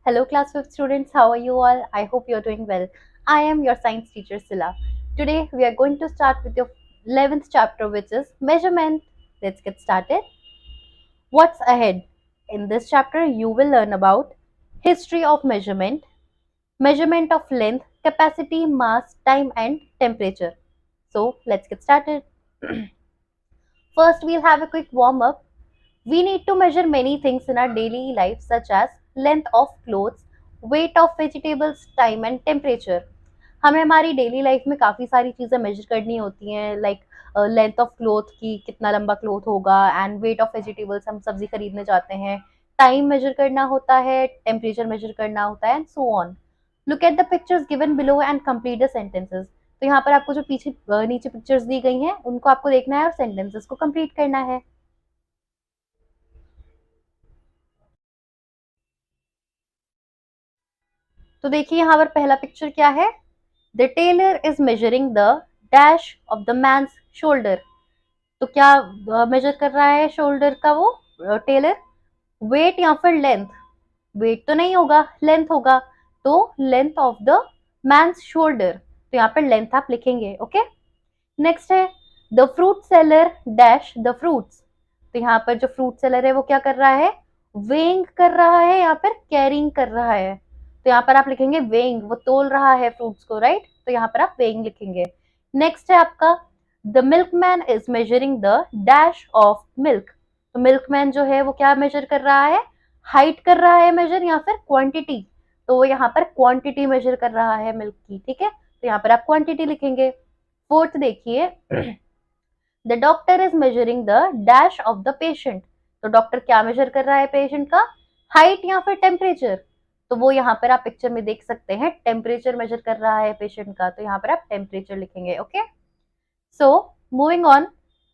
Hello, class 5 students. How are you all? I hope you're doing well. I am your science teacher, Sila. Today, we are going to start with your 11th chapter, which is measurement. Let's get started. What's ahead? In this chapter, you will learn about history of measurement, measurement of length, capacity, mass, time, and temperature. So, let's get started. First, we'll have a quick warm up. We need to measure many things in our daily life, such as length of clothes, weight of vegetables, time and temperature. हमें हमारी daily life में काफ़ी सारी चीज़ें major करनी होती हैं, like length of cloth की कितना लंबा क्लोथ होगा, एंड वेट ऑफ वेजिटेबल्स हम सब्जी खरीदने जाते हैं, टाइम मेजर करना होता है, टेम्परेचर मेजर करना होता है, and so on. Look at the pictures given below and complete the sentences. तो यहाँ पर आपको जो पीछे नीचे पिक्चर्स दी गई हैं उनको आपको देखना है और सेंटेंसेस को कंप्लीट करना है. तो देखिए यहाँ पर पहला पिक्चर क्या है. The tailor is measuring the dash of the man's shoulder. तो क्या मेजर कर रहा है शोल्डर का वो टेलर. वेट या फिर लेंथ. वेट तो नहीं होगा, लेंथ होगा. तो length of the man's shoulder. तो यहाँ पर लेंथ आप लिखेंगे. ओके. नेक्स्ट है the fruit seller dash the fruits. तो यहाँ पर जो फ्रूट सेलर है वो क्या कर रहा है, वेइंग कर रहा है या फिर कैरिंग कर रहा है. तो यहाँ पर आप लिखेंगे वेइंग, वो तोल रहा है फ्रूट्स को, राइट. तो यहाँ पर आप वेइंग लिखेंगे. नेक्स्ट है आपका the milkman is measuring the dash of milk. तो मिल्कमैन जो है वो क्या मेजर कर रहा है, हाइट कर रहा है मेजर या फिर क्वांटिटी. तो वो यहाँ पर क्वांटिटी मेजर कर रहा है मिल्क की. ठीक है, तो यहाँ पर आप क्वांटिटी लिखेंगे. फोर्थ देखिए, the doctor is measuring the dash of the patient. तो डॉक्टर क्या मेजर कर रहा है पेशेंट का, हाइट या फिर टेम्परेचर. तो वो यहाँ पर आप पिक्चर में देख सकते हैं टेम्परेचर मेजर कर रहा है पेशेंट का. तो यहाँ पर आप टेम्परेचर लिखेंगे. Okay. So moving on,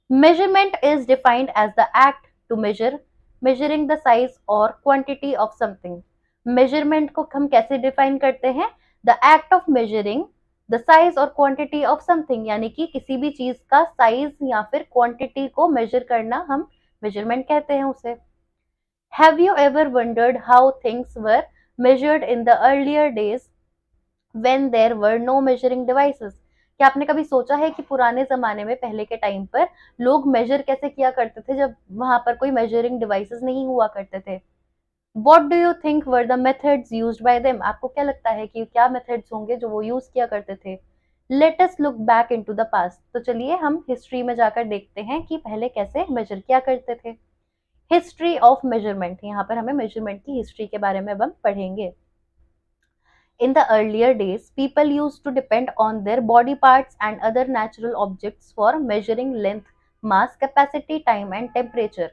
measurement is defined as the act to measure, measuring the size और क्वांटिटी ऑफ समथिंग. मेजरमेंट को हम कैसे डिफाइन करते हैं, the act of measuring the size और क्वांटिटी ऑफ समथिंग, यानी कि किसी भी चीज का साइज या फिर क्वांटिटी को मेजर करना हम मेजरमेंट कहते हैं उसे. Have you ever wondered how things were measured in the earlier days when there were no measuring devices? क्या आपने कभी सोचा है कि पुराने जमाने में, पहले के टाइम पर लोग मेजर कैसे किया करते थे जब वहां पर कोई मेजरिंग डिवाइसेस नहीं हुआ करते थे. What do you think were the methods used by them? आपको क्या लगता है कि क्या मेथड्स होंगे जो वो यूज किया करते थे. Let us look back into the past. तो चलिए हम हिस्ट्री में जाकर देखते हैं कि पहले कैसे मेजर किया करते थे. हिस्ट्री ऑफ मेजरमेंट, यहाँ पर हमें मेजरमेंट की हिस्ट्री के बारे में अब हम पढ़ेंगे. In the earlier days, people used to depend on their body parts and other natural objects for measuring length, mass, capacity, time and temperature.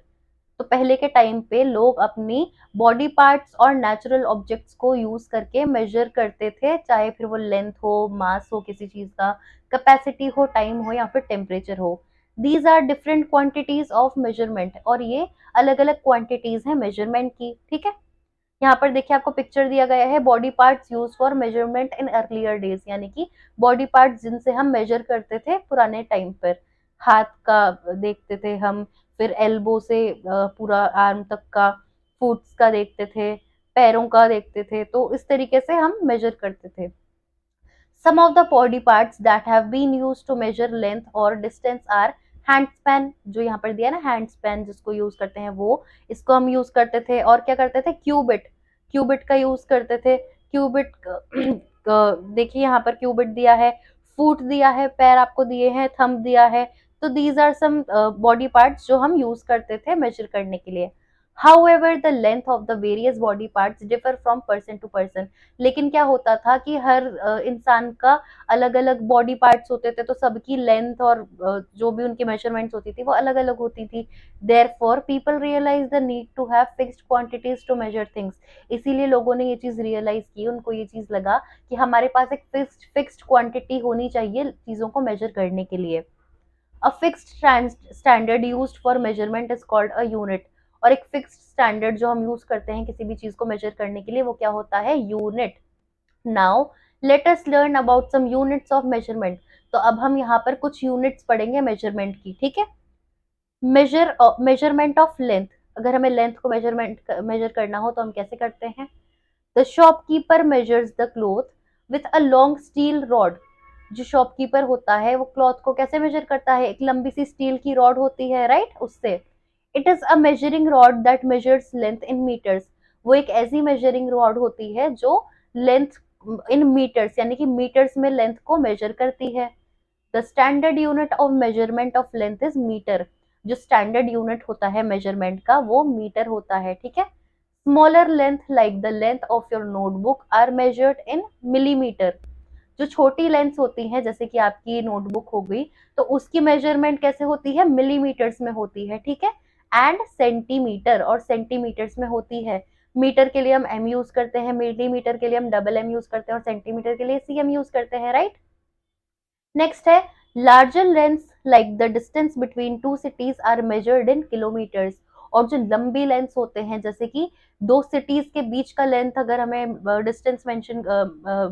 तो पहले के टाइम पे लोग अपनी बॉडी पार्ट्स और नेचुरल ऑब्जेक्ट्स को यूज करके मेजर करते थे, चाहे फिर वो लेंथ हो, मास हो किसी चीज का, कैपेसिटी हो, टाइम हो या फिर टेम्परेचर हो. These are different quantities of measurement. और ये अलग अलग क्वांटिटीज हैं मेजरमेंट की. ठीक है. यहाँ पर देखिए आपको पिक्चर दिया गया है body parts use for measurement in earlier days, यानी कि बॉडी पार्ट्स जिनसे हम मेजर करते थे पुराने टाइम पर. हाथ का देखते थे हम, फिर एल्बो से पूरा आर्म तक का, फुट्स का देखते थे, पैरों का देखते थे. तो इस तरीके से हम मेजर करते थे. Some of the body parts that have been used to measure length और डिस्टेंस आर हैंड स्पैन. जो यहाँ पर दिया ना हैंड स्पैन जिसको यूज करते हैं, वो इसको हम यूज करते थे. और क्या करते थे, क्यूबिट, क्यूबिट का यूज करते थे. क्यूबिट देखिए यहाँ पर क्यूबिट दिया है, फुट दिया है, पैर आपको दिए हैं, थंब दिया है. तो these are some body parts जो हम यूज करते थे मेजर करने के लिए. However, the length of the various body parts differ from person to person. लेकिन क्या होता था कि हर इंसान का अलग अलग बॉडी पार्ट्स होते थे, तो सबकी लेंथ और जो भी उनकी मेजरमेंट्स होती थी वो अलग अलग होती थी. Therefore, people realize the need to have fixed quantities to measure things. इसीलिए लोगों ने ये चीज रियलाइज की, उनको ये चीज लगा कि हमारे पास एक फिक्स्ड क्वांटिटी होनी चाहिए चीजों को मेजर करने के लिए. A fixed standard used for measurement is called a unit. और एक फिक्स्ड स्टैंडर्ड जो हम यूज करते हैं किसी भी चीज को मेजर करने के लिए वो क्या होता है, unit. Now let us learn about some units of measurement. तो अब हम यहाँ पर कुछ यूनिट्स पढ़ेंगे मेजरमेंट की. ठीक है. Measurement of length. अगर हमें लेंथ को मेजर करना हो तो हम कैसे करते हैं. The shopkeeper measures the cloth with a long steel rod. जो शॉपकीपर होता है वो क्लॉथ को कैसे मेजर करता है, एक लंबी सी स्टील की रॉड होती है, राइट, उससे। It is a measuring rod that measures length in metres. वो एक ऐसी मेजरिंग रॉड होती है जो लेंथ इन मीटर्स यानी कि मीटर्स में लेंथ को मेजर करती है। The standard unit of measurement of length is metre. जो स्टैंडर्ड यूनिट होता है मेजरमेंट का वो मीटर होता है, ठीक है। Smaller length like the length of your notebook are measured in millimetre. जो छोटी लेंस होती हैं जैसे कि आपकी नोटबुक हो गई, तो उसकी मेजरमेंट कैसे होती है, मिलीमीटर्स में होती है, ठीक है। एंड सेंटीमीटर, और सेंटीमीटर्स में होती है। मीटर के लिए हम एम यूज करते हैं, मिलीमीटर के लिए हम डबल एम यूज करते हैं, और सेंटीमीटर के लिए सी एम यूज करते हैं, राइट। नेक्स्ट है larger lengths like the distance between two cities are measured in kilometres. और जो लंबी लेंस होते हैं जैसे कि दो सिटीज के बीच का लेंथ अगर हमें डिस्टेंस मेंशन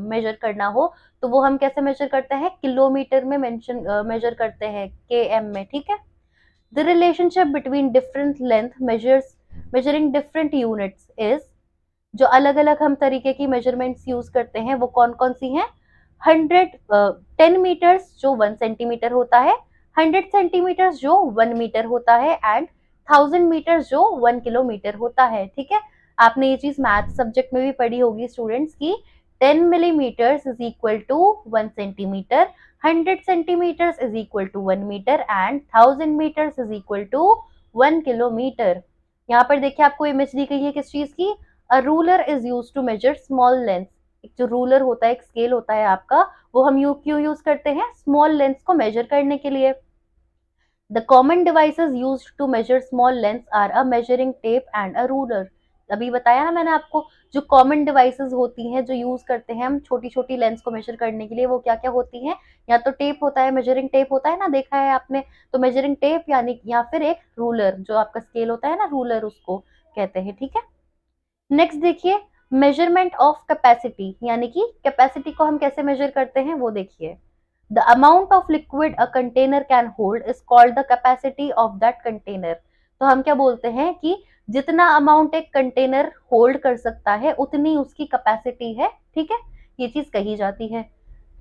मेजर करना हो तो वो हम कैसे मेजर करते हैं, किलोमीटर में मेंशन मेजर करते हैं, के एम में, ठीक है। The relationship between different length measures measuring different units is. जो अलग अलग हम तरीके की मेजरमेंट्स यूज करते हैं वो कौन कौन सी हैं, 10 मीटर्स जो 1 सेंटीमीटर होता है, 100 सेंटीमीटर्स जो 1 मीटर होता है, एंड 1000 मीटर्स जो 1 किलोमीटर होता है, ठीक है। आपने ये चीज मैथ सब्जेक्ट में भी पढ़ी होगी स्टूडेंट्स की, 10 millimetres is equal to 1 centimetre, 100 centimetres is equal to 1 metre, and 1000 metres is equal to 1 kilometre. यहाँ पर देखिए आपको इमेज दी गई है किस चीज की, a ruler is use to measure small length. एक जो रूलर होता है, एक स्केल होता है आपका, वो हम क्यों यूज करते हैं, स्मॉल लेंथ को मेजर करने के लिए। The common devices use to measure small length are a measuring tape and a ruler. अभी बताया ना मैंने आपको, जो कॉमन डिवाइसेस होती हैं जो यूज करते हैं हम छोटी छोटी लेंथ को मेजर करने के लिए, वो क्या क्या होती हैं, या तो टेप होता है, मेजरिंग टेप होता है ना, देखा है आपने, तो मेजरिंग टेप यानी, या फिर एक रूलर जो आपका स्केल होता है ना, रूलर उसको कहते हैं, ठीक है। नेक्स्ट देखिए, मेजरमेंट ऑफ कैपेसिटी, यानी कि कैपेसिटी को हम कैसे मेजर करते हैं वो देखिए। The amount of liquid a container can hold is called the capacity of that container. तो हम क्या बोलते हैं कि जितना अमाउंट एक कंटेनर होल्ड कर सकता है उतनी उसकी कैपेसिटी है, ठीक है, ये चीज कही जाती है।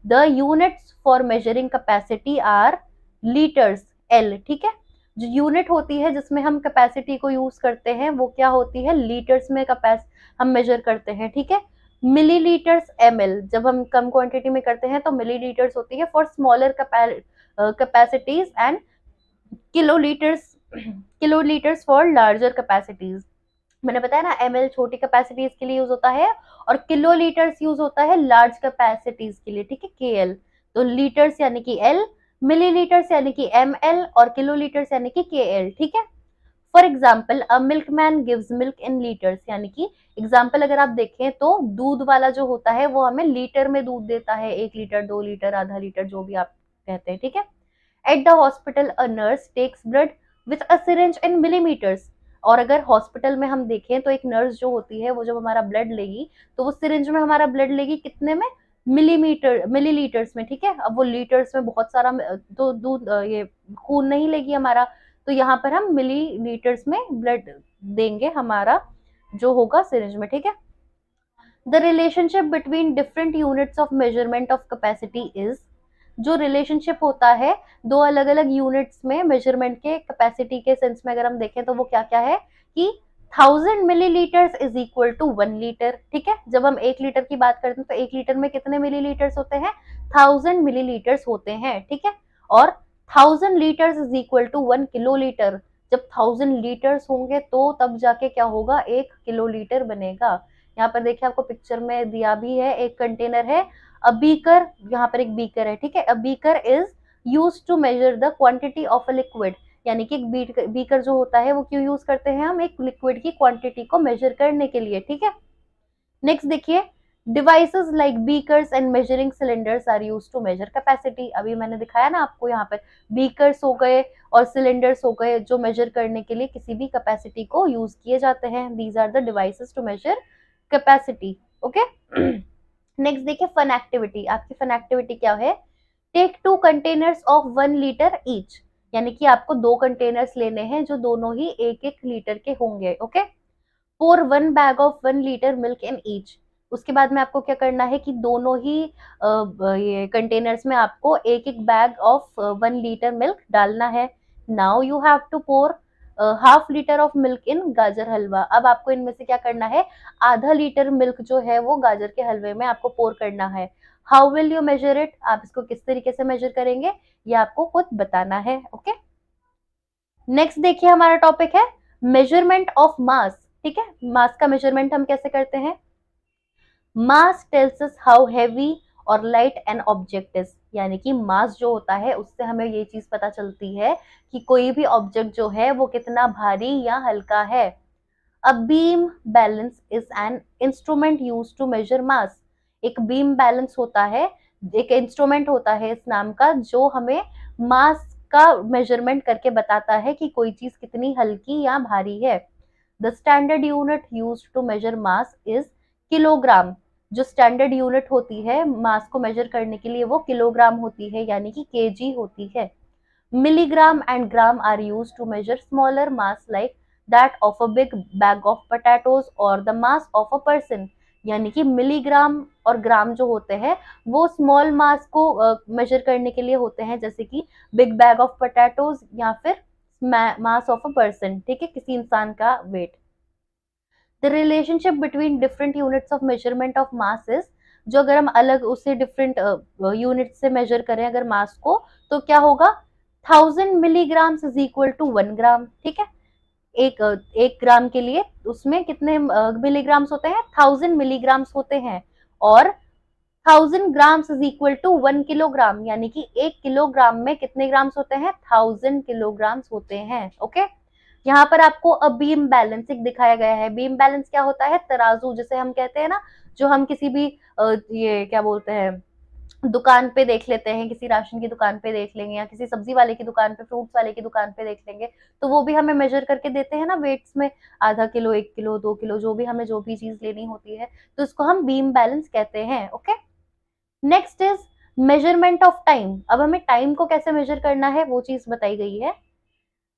The units for measuring capacity are litres, L, ठीक है। जो यूनिट होती है जिसमें हम कैपेसिटी को यूज करते हैं वो क्या होती है, लीटर्स में हम मेजर करते हैं, ठीक है। मिलीलीटर्स एम एल, जब हम कम क्वांटिटी में करते हैं तो मिलीलीटर्स होती है for smaller capacities, and kilolitres kilolitres for larger capacities. मैंने बताया ना, एमएल छोटी कैपेसिटीज के लिए यूज होता है और किलो लीटर्स यूज होता है लार्ज कैपेसिटीज के लिए, ठीक है, केएल। तो लीटर्स यानी कि एल, मिलीलीटर्स यानी कि एमएल, और किलो लीटर्स यानी कि केएल, ठीक है। For example a milkman gives milk in litres, यानी कि एग्जाम्पल अगर आप देखें तो दूध वाला जो होता है वो हमें लीटर में दूध देता है, 1 लीटर, 2 लीटर, आधा लीटर, जो भी आप कहते हैं, ठीक है। At the hospital a nurse takes blood with a syringe in millimetres. और अगर हॉस्पिटल में हम देखें तो एक नर्स जो होती है वो जब हमारा ब्लड लेगी तो वो सिरिंज में हमारा ब्लड लेगी कितने में, मिलीलीटर्स में, ठीक है। अब वो लीटर्स में बहुत सारा तो दूध ये खून नहीं लेगी हमारा, तो यहाँ पर हम मिलीलीटर्स में ब्लड देंगे हमारा जो होगा सिरिंज में, ठीक है। The relationship between different units of measurement of capacity is. जो रिलेशनशिप होता है दो अलग अलग यूनिट्स में मेजरमेंट के कैपेसिटी के सेंस में अगर हम देखें तो वो क्या क्या है कि 1000 millilitres is equal to 1 litre, ठीक है। जब हम 1 लीटर की बात करते हैं तो 1 लीटर में कितने मिलीलीटर्स होते हैं, 1000 मिलीलीटर्स होते हैं, ठीक है। और 1000 litres is equal to 1 kilolitre. जब 1000 लीटर्स होंगे तो तब जाके क्या होगा, 1 किलोलीटर बनेगा। यहाँ पर देखिए आपको पिक्चर में दिया भी है, एक कंटेनर है, अ बीकर, यहाँ पर एक बीकर है, ठीक है। A beaker is use to measure the quantity of a liquid, यानी कि एक बीकर जो होता है वो क्यों यूज करते हैं हम, एक लिक्विड की क्वांटिटी को मेजर करने के लिए, ठीक है। नेक्स्ट देखिए, devices like beakers and measuring cylinders are use to measure capacity. अभी मैंने दिखाया ना आपको, यहाँ पर बीकर्स हो गए और सिलेंडर्स हो गए जो मेजर करने के लिए किसी भी कैपेसिटी को यूज किए जाते हैं। These are the devices to measure capacity, okay. Next देखिए, फन एक्टिविटी। आपकी फन एक्टिविटी क्या है, take 2 containers of 1 litre each, यानी कि आपको 2 कंटेनर्स लेने हैं जो दोनों ही 1-1 लीटर के होंगे, okay. Pour 1 bag of 1 litre milk in each. उसके बाद में आपको क्या करना है कि दोनों ही ये कंटेनर्स में आपको एक एक बैग ऑफ 1 लीटर मिल्क डालना है। Now you have to pour half litre of milk in gajar halwa. अब आपको इनमें से क्या करना है, आधा लीटर मिल्क जो है वो गाजर के हलवे में आपको पोर करना है। How will you measure it, आप इसको किस तरीके से मेजर करेंगे ये आपको खुद बताना है। ओके, नेक्स्ट देखिए हमारा टॉपिक है मेजरमेंट ऑफ मास। ठीक है, मास का मेजरमेंट हम कैसे करते हैं। मास टेल्स अस हाउ हैवी और लाइट एन ऑब्जेक्ट इज, यानी कि मास जो होता है उससे हमें ये चीज पता चलती है कि कोई भी ऑब्जेक्ट जो है वो कितना भारी या हल्का है। A beam balance is an instrument use to measure mass. एक बीम बैलेंस होता है, एक इंस्ट्रूमेंट होता है इस नाम का, जो हमें मास का मेजरमेंट करके बताता है कि कोई चीज कितनी हल्की या भारी है। The standard unit use to measure mass is kilogram. जो स्टैंडर्ड यूनिट होती है मास को मेजर करने के लिए वो किलोग्राम होती है, यानी कि केजी होती है। Milligram and gram are used to measure smaller mass like that of a big bag of potatoes or the mass of a person। यानी कि मिलीग्राम और ग्राम जो होते हैं वो स्मॉल मास को मेजर करने के लिए होते हैं, जैसे कि बिग बैग ऑफ पोटैटोज या फिर मास ऑफ अ पर्सन। ठीक है, किसी इंसान का weight. The relationship between different units of measurement of mass is, जो अगर हम अलग उसे डिफरेंट यूनिट से मेजर करें अगर मास को, तो क्या होगा, 1000 मिलीग्राम्स इज इक्वल टू 1 ग्राम। ठीक है, एक ग्राम के लिए उसमें कितने मिलीग्राम्स होते हैं, 1000 मिलीग्राम्स होते हैं। और 1000 grams is equal to 1 kilogram, यानी कि 1 किलोग्राम में कितने ग्राम्स होते हैं, 1000 किलोग्राम्स होते हैं। ओके, यहाँ पर आपको अब बीम बैलेंस एक दिखाया गया है। बीम बैलेंस क्या होता है, तराजू जिसे हम कहते हैं ना, जो हम किसी भी ये क्या बोलते हैं दुकान पे देख लेते हैं, किसी राशन की दुकान पे देख लेंगे या किसी सब्जी वाले की दुकान पे, फ्रूट्स वाले की दुकान पे देख लेंगे, तो वो भी हमें मेजर करके देते हैं ना वेट्स में, आधा किलो, 1 किलो, 2 किलो, जो भी हमें जो भी चीज लेनी होती है, तो इसको हम बीम बैलेंस कहते हैं। Okay, next is measurement of time. अब हमें टाइम को कैसे मेजर करना है वो चीज बताई गई है।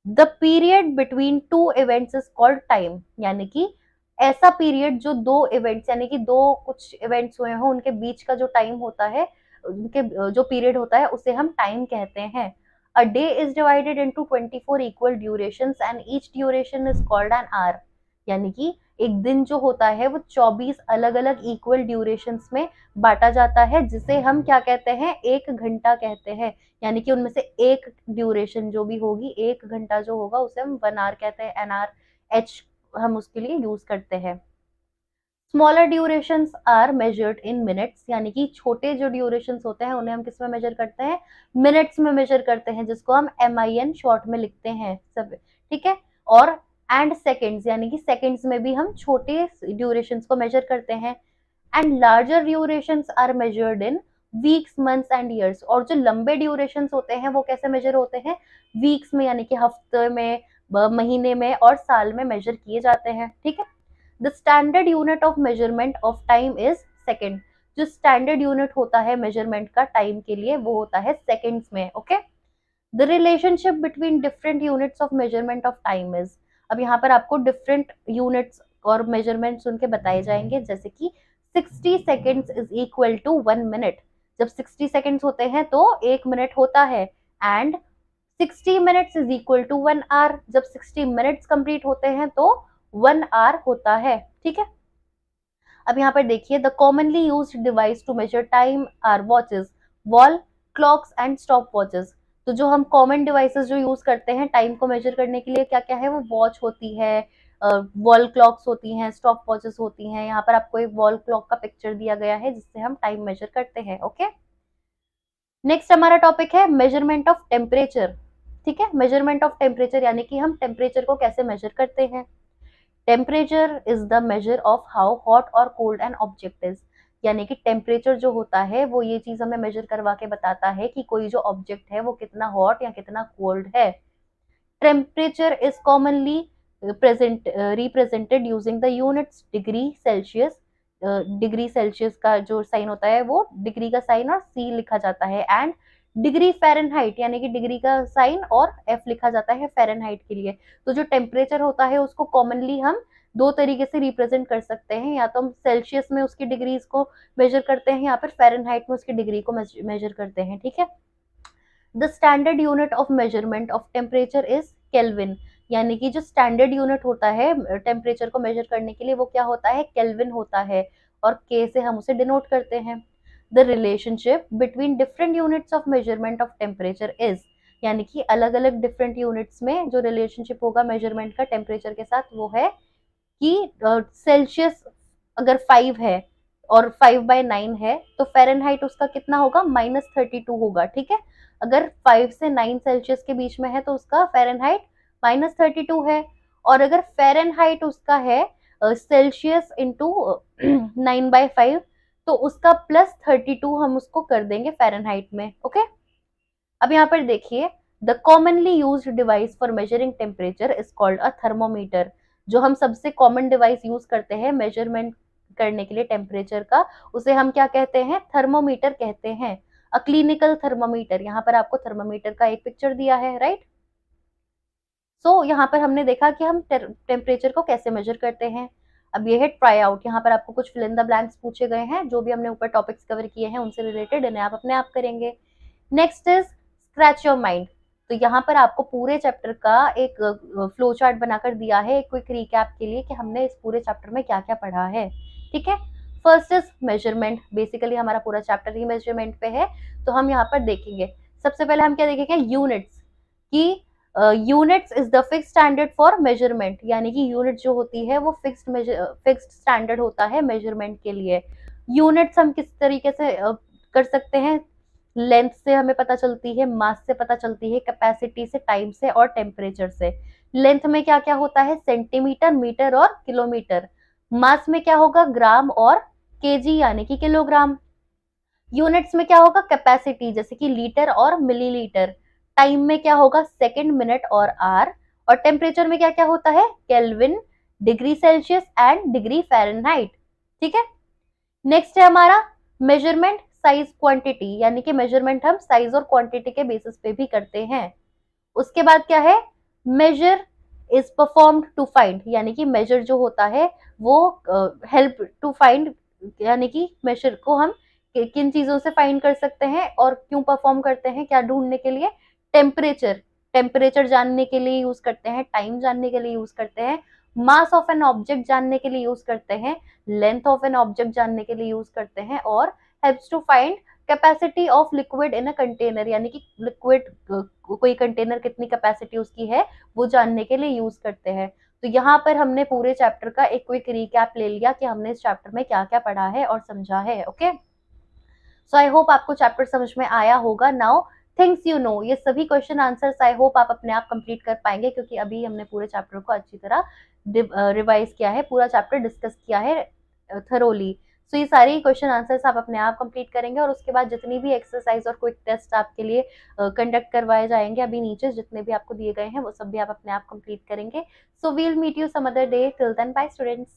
The period between two events is called time, यानी कि ऐसा पीरियड जो दो इवेंट्स, यानी कि दो कुछ इवेंट्स हुए हों उनके बीच का जो टाइम होता है, उनके जो पीरियड होता है उसे हम टाइम कहते हैं। A day is divided into 24 equal durations and each duration is called an hour. यानी कि एक दिन जो होता है वो 24 अलग अलग इक्वल ड्यूरेशंस में बांटा जाता है, जिसे हम क्या कहते हैं, 1 घंटा कहते हैं। यानी कि उनमें से एक ड्यूरेशन जो भी होगी, 1 घंटा जो होगा उसे हम 1 आवर कहते हैं, NR H हम उसके लिए यूज करते हैं। Smaller durations are measured in minutes, यानी कि छोटे जो ड्यूरेशंस होते हैं उन्हें हम किस में मेजर करते हैं, मिनट्स में मेजर करते हैं, जिसको हम MIN शॉर्ट में लिखते हैं सब। ठीक है, और एंड सेकेंड्स, यानी कि सेकेंड्स में भी हम छोटे ड्यूरेशंस को मेजर करते हैं। And larger durations are measured in weeks, months and years. और जो लंबे ड्यूरेशंस होते हैं वो कैसे मेजर होते हैं, वीक्स में, यानी कि हफ्ते में, महीने में और साल में मेजर किए जाते हैं। ठीक है, the standard unit of measurement of time is second. जो स्टैंडर्ड यूनिट होता है मेजरमेंट का टाइम के लिए वो होता है सेकेंड्स में। Okay, the relationship between different units of measurement of time is. अब यहाँ पर आपको डिफरेंट यूनिट्स और मेजरमेंट्स उनके बताए जाएंगे, जैसे कि 60 seconds is equal to 1 minute. जब 60 सेकेंड्स होते हैं तो 1 मिनट होता है। And 60 minutes is equal to 1 hour. जब 60 मिनट्स कंप्लीट होते हैं तो 1 आवर होता है। ठीक है, अब यहाँ पर देखिए, the commonly use device to measure time are watches, wall clocks and stop watches. तो जो हम कॉमन डिवाइसेस जो यूज करते हैं टाइम को मेजर करने के लिए क्या क्या है, वो वॉच होती है, वॉल क्लॉक्स होती हैं, स्टॉप वॉचेस होती हैं। यहाँ पर आपको एक वॉल क्लॉक का पिक्चर दिया गया है जिससे हम टाइम मेजर करते हैं। ओके, नेक्स्ट हमारा टॉपिक है मेजरमेंट ऑफ टेम्परेचर। ठीक है, मेजरमेंट ऑफ टेम्परेचर यानी कि हम टेम्परेचर को कैसे मेजर करते हैं। Temperature is the measure of how hot और कोल्ड एन ऑब्जेक्ट इज। यानी कि टेम्परेचर जो होता है वो ये चीज हमें मेजर करवा के बताता है कि कोई जो ऑब्जेक्ट है वो कितना हॉट या कितना कोल्ड है। Temperature is commonly present represented using the units degree Celsius. Degree Celsius का जो साइन होता है वो डिग्री का साइन और C लिखा जाता है। एंड डिग्री फ़ारेनहाइट, यानी कि डिग्री का साइन और F लिखा जाता है फ़ारेनहाइट के लिए। तो जो टेम्परेचर होता है उसको कॉमनली हम दो तरीके से रिप्रेजेंट कर सकते हैं, या तो हम सेल्सियस में उसकी डिग्रीज को मेजर करते हैं या फिर फ़ारेनहाइट में उसकी डिग्री को मेजर करते हैं, ठीक है। The standard unit of measurement of temperature is kelvin, यानी कि जो स्टैंडर्ड यूनिट होता है टेम्परेचर को मेजर करने के लिए वो क्या होता है, केल्विन होता है, और के से हम उसे डिनोट करते हैं। The relationship between different units of measurement of temperature is, यानी कि अलग अलग डिफरेंट यूनिट्स में जो रिलेशनशिप होगा मेजरमेंट का टेम्परेचर के साथ वो है कि सेल्सियस अगर 5 है और 5/9 है तो फ़ारेनहाइट उसका कितना होगा, -32 होगा, ठीक है। अगर 5 से 9 सेल्सियस के बीच में है तो उसका फ़ारेनहाइट -32 है, और अगर फ़ारेनहाइट उसका है सेल्सियस इंटू 9/5 तो उसका +32 हम उसको कर देंगे फ़ारेनहाइट में, ओके। अब यहाँ पर देखिए, the commonly used device for measuring temperature is called a thermometer. जो हम सबसे कॉमन डिवाइस यूज करते हैं मेजरमेंट करने के लिए टेम्परेचर का, उसे हम क्या कहते हैं, थर्मोमीटर कहते हैं। अ क्लिनिकल थर्मोमीटर, यहाँ पर आपको थर्मोमीटर का एक पिक्चर दिया है, राइट। सो यहाँ पर हमने देखा कि हम टेम्परेचर को कैसे मेजर करते हैं। अब ये है ट्राई आउट, यहाँ पर आपको कुछ फिल इन द ब्लैंक्स पूछे गए हैं, जो भी हमने ऊपर टॉपिक्स कवर किए हैं उनसे रिलेटेड इन्हें आप अपने आप करेंगे। Next is scratch your mind. तो यहाँ पर आपको पूरे चैप्टर का एक फ्लो चार्ट बनाकर दिया है एक क्विक रिकैप के लिए कि हमने इस पूरे चैप्टर में क्या क्या पढ़ा है, ठीक है। फर्स्ट इज मेजरमेंट, बेसिकली हमारा पूरा चैप्टर ही मेजरमेंट पे है, तो हम यहाँ पर देखेंगे सबसे पहले हम क्या देखेंगे, यूनिट्स की। Units is the fix standard for measurement, यानी कि यूनिट जो होती है वो फिक्स्ड स्टैंडर्ड होता है मेजरमेंट के लिए। यूनिट्स हम किस तरीके से कर सकते हैं, लेंथ से हमें पता चलती है, मास से पता चलती है, कैपेसिटी से, टाइम से और टेम्परेचर से। लेंथ में क्या क्या होता है, सेंटीमीटर, मीटर और किलोमीटर। मास में क्या होगा, ग्राम और केजी यानी कि किलोग्राम। यूनिट्स में क्या होगा, कैपेसिटी जैसे कि लीटर और मिलीलीटर। टाइम में क्या होगा, सेकंड, मिनट और आवर। और टेम्परेचर में क्या क्या होता है, kelvin, degree Celsius and degree Fahrenheit, ठीक है। नेक्स्ट है हमारा मेजरमेंट साइज क्वांटिटी, यानी कि मेजरमेंट हम साइज और क्वांटिटी के बेसिस पे भी करते हैं। उसके बाद क्या है, measure is performed to find, यानी कि मेजर जो होता है वो हेल्प टू फाइंड, यानी कि मेजर को हम किन चीजों से फाइंड कर सकते हैं और क्यों परफॉर्म करते हैं, क्या ढूंढने के लिए, टेम्परेचर, टेम्परेचर जानने के लिए यूज करते हैं, टाइम जानने के लिए यूज करते हैं, मास ऑफ एन ऑब्जेक्ट जानने के लिए यूज करते हैं, लेंथ ऑफ एन ऑब्जेक्ट जानने के लिए यूज करते हैं, और helps to find capacity of liquid in a container, यानी कि लिक्विड कोई कंटेनर कितनी कैपेसिटी उसकी है वो जानने के लिए यूज करते हैं। तो यहाँ पर हमने पूरे चैप्टर का एक क्विक रिकैप ले लिया कि हमने इस चैप्टर में क्या क्या पढ़ा है और समझा है, ओके। सो आई होप आपको चैप्टर समझ में आया होगा। नाउ थिंग्स यू नो, ये सभी क्वेश्चन आंसर्स आई होप आप अपने आप कंप्लीट कर पाएंगे, क्योंकि अभी हमने पूरे चैप्टर को अच्छी तरह रिवाइज किया है, पूरा चैप्टर डिस्कस किया है थरोली। सो ये सारे क्वेश्चन आंसर्स आप अपने आप कंप्लीट करेंगे, और उसके बाद जितनी भी एक्सरसाइज और क्विक टेस्ट आपके लिए कंडक्ट करवाए जाएंगे अभी नीचे जितने भी आपको दिए गए हैं वो सब भी आप अपने आप कंप्लीट करेंगे। So we'll meet you some other day, till then bye students.